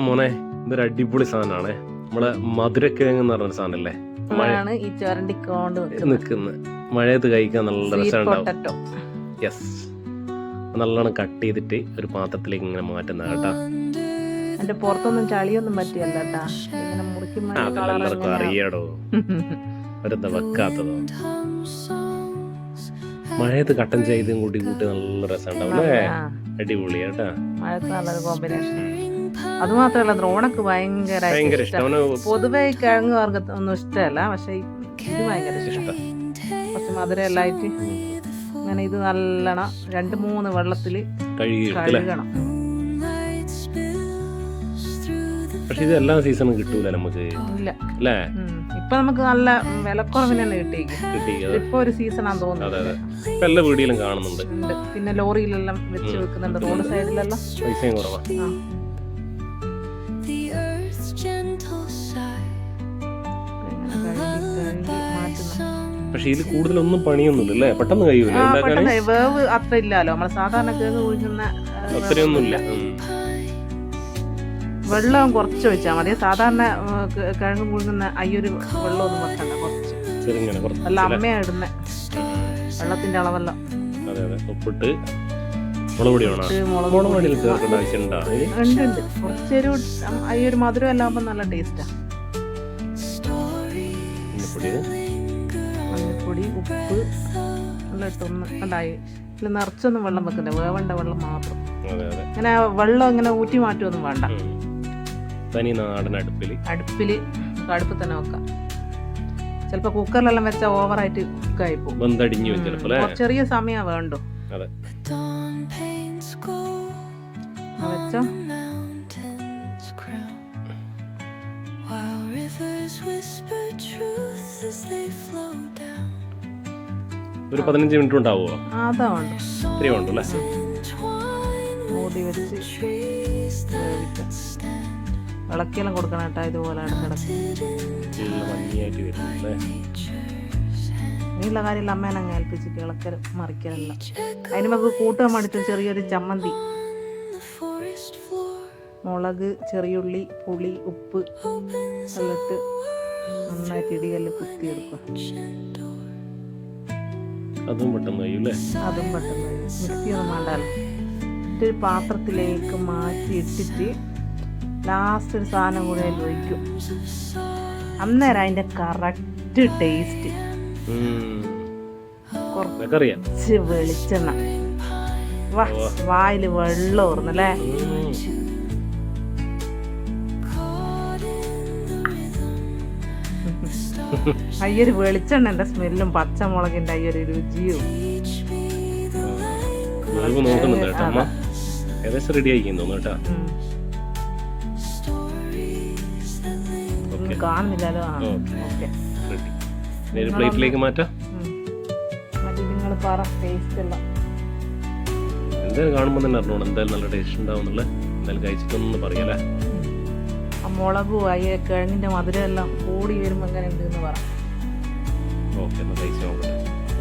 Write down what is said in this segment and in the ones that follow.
മോനെ ഇതൊരു അടിപൊളി സാധനമാണേ. നമ്മളെ മധുരക്കിഴങ്ങ് എന്ന് പറഞ്ഞൊരു സാധനല്ലേ, ഈ ചുരണ്ടിക്കൊണ്ട് നിൽക്കുന്നത്. മഴയത്ത് കഴിക്കാൻ നല്ല രസമുണ്ടാവും. യെസ്, നല്ലോണം കട്ട് ചെയ്തിട്ട് ഒരു പാത്രത്തിലേക്ക് ഇങ്ങനെ മാറ്റുന്ന കേട്ടാ. എന്റെ പുറത്തൊന്നും ചളിയൊന്നും പറ്റിയല്ല കേട്ടാ. ഇങ്ങനെ അതെല്ലാവർക്കും അറിയാടോ, വെറുതെ വെക്കാത്തതോ. മഴയത്ത് കട്ടൻ ചെയ്തും കൂട്ടി നല്ല രസമുണ്ടാവും അല്ലേ. അടിപൊളി കേട്ടാ. മഴയത്ത് നല്ലൊരു കോമ്പിനേഷൻ. അത് മാത്രല്ല ദ്രോണക്ക് ഭയങ്കര ഇഷ്ടമാണ്. പൊതുവെ കിഴങ്ങ് വർഗത്തൊന്നും ഇഷ്ടമല്ല, പക്ഷെ ഇത് ഭയങ്കര ഇഷ്ടം. കുറച്ച് മധുരം എല്ലായിട്ട് അങ്ങനെ ഇത് നല്ലോണം 2-3 വെള്ളത്തിൽ കഴുകണം. പക്ഷെ ഇത് എല്ലാ സീസണും കിട്ടൂല നമുക്ക്. ഇല്ല അല്ലേ, ഇപ്പൊ നമുക്ക് നല്ല വിലക്കുറവിന് തന്നെ കിട്ടിയിരിക്കും. ഇപ്പൊ ഒരു സീസണാന്ന് തോന്നുന്നു. എല്ലാ വീടിലും കാണുന്നുണ്ട്. പിന്നെ ലോറിയിലെല്ലാം വെച്ച് വെക്കുന്നുണ്ട്, റോഡ് സൈഡിലെല്ലാം. പൈസയും കുറവാ. പക്ഷെ ഇതിൽ കൂടുതലൊന്നും പണിയൊന്നുമില്ല, പെട്ടെന്ന് കഴിയൂല. വേവ് അത്ര ഇല്ലല്ലോ, നമ്മള് സാധാരണ കിഴങ്ങ് കുഴിക്കുന്ന അത്രയൊന്നുമില്ല. വെള്ളം കുറച്ച് ഒഴിച്ചാൽ മതി. സാധാരണ കിഴങ്ങ് പുഴുങ്ങുന്ന അയ്യൊരു വെള്ളമൊന്നും വെക്കണ്ട, കുറച്ച്. അല്ല അമ്മയാ ഇടുന്ന വെള്ളത്തിന്റെ അളവെല്ലാം. ഉപ്പിട്ട് ഉണ്ട്. കുറച്ചൊരു അയ്യൊരു മധുരം എല്ലാം ആകുമ്പോ നല്ല ടേസ്റ്റാ. മഞ്ഞപ്പൊടി, ഉപ്പ് എല്ലാം ഇട്ടൊന്ന് ഉണ്ടായി. ഇതിൽ നിറച്ചൊന്നും വെള്ളം വെക്കണ്ട, വേവണ്ട വെള്ളം മാത്രം. ഇങ്ങനെ വെള്ളം ഇങ്ങനെ ഊറ്റി മാറ്റുമൊന്നും വേണ്ട. അടുപ്പില് തന്നെ വെക്കാം. ചിലപ്പോ കുക്കറിലെല്ലാം വെച്ചാൽ ഓവറായിട്ട് കുക്കായി പോകും. ചെറിയ സമയം വേണ്ടോ വെച്ചോ. ഒരു 15 മിനിറ്റ് ഉണ്ടാവോ? അതാ ഉണ്ട്. മൂടി വെച്ച് ഇളക്കിയെല്ലാം കൊടുക്കണം കേട്ടോ. ഇതുപോലെ നീയുള്ള കാര്യമില്ല, അമ്മേനെ അങ്ങ് ഏൽപ്പിച്ചിട്ട് ഇളക്കൽ മറിക്കലല്ല. അതിന് നമുക്ക് കൂട്ടാൻ വേണ്ടിയിട്ട് ചെറിയൊരു ചമ്മന്തി, മുളക്, ചെറിയുള്ളി, പുളി, ഉപ്പ് എല്ലാം ഇട്ട് നന്നായിട്ട് ഇടികല്ല് കുത്തിയെടുക്കും. അതും പെട്ടെന്ന് കഴിയും. മിക്സിയൊന്നും വേണ്ടല്ലോ. ഒരു പാത്രത്തിലേക്ക് മാറ്റി ഇട്ടിട്ട് ലാസ്റ്റ് ഒരു സാധനം കൂടെ ഒഴിക്കും. അന്നേരം അതിന്റെ കറക്റ്റ് ടേസ്റ്റ്. കുറച്ച് വെളിച്ചെണ്ണ, വായില് വെള്ളം ഓർന്നല്ലേ. അയ്യൊരു വെളിച്ചെണ്ണന്റെ സ്മെല്ലും പച്ചമുളകിന്റെ അയ്യൊരു രുചിയും. കാണുന്നില്ലല്ലോ. പ്ലേറ്റിലേക്ക് മാറ്റാം. നിങ്ങൾ പറ ടേസ്റ്റ് എല്ലാം എന്തായാലും കാണുമ്പോൾ തന്നെ അറിഞ്ഞോളൂ എന്തായാലും നല്ല ടേസ്റ്റ് ഉണ്ടാവുന്നുള്ള. എന്തായാലും കഴിച്ചിട്ടൊന്നും പറയാലേ. ആ മുളകും കിഴങ്ങിന്റെ മധുരം എല്ലാം കൂടി വരുമ്പോ എങ്ങനെ ഉണ്ടെന്ന് പറ.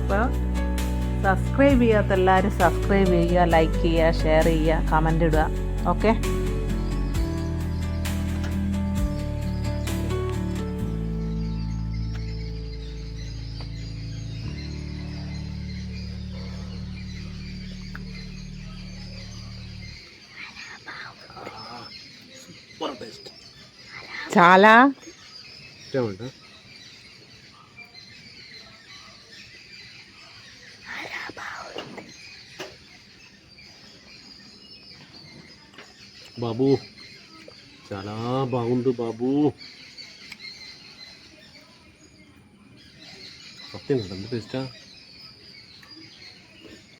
അപ്പൊ സബ്സ്ക്രൈബ് ചെയ്യാത്ത എല്ലാവരും സബ്സ്ക്രൈബ് ചെയ്യുക, ലൈക്ക് ചെയ്യുക, ഷെയർ ചെയ്യുക, കമന്റ് ഇടുക. ഓക്കെ, చాలా బాబు, చాలా బాగుంది బాబు. సత్యం ఎంత టేస్టా.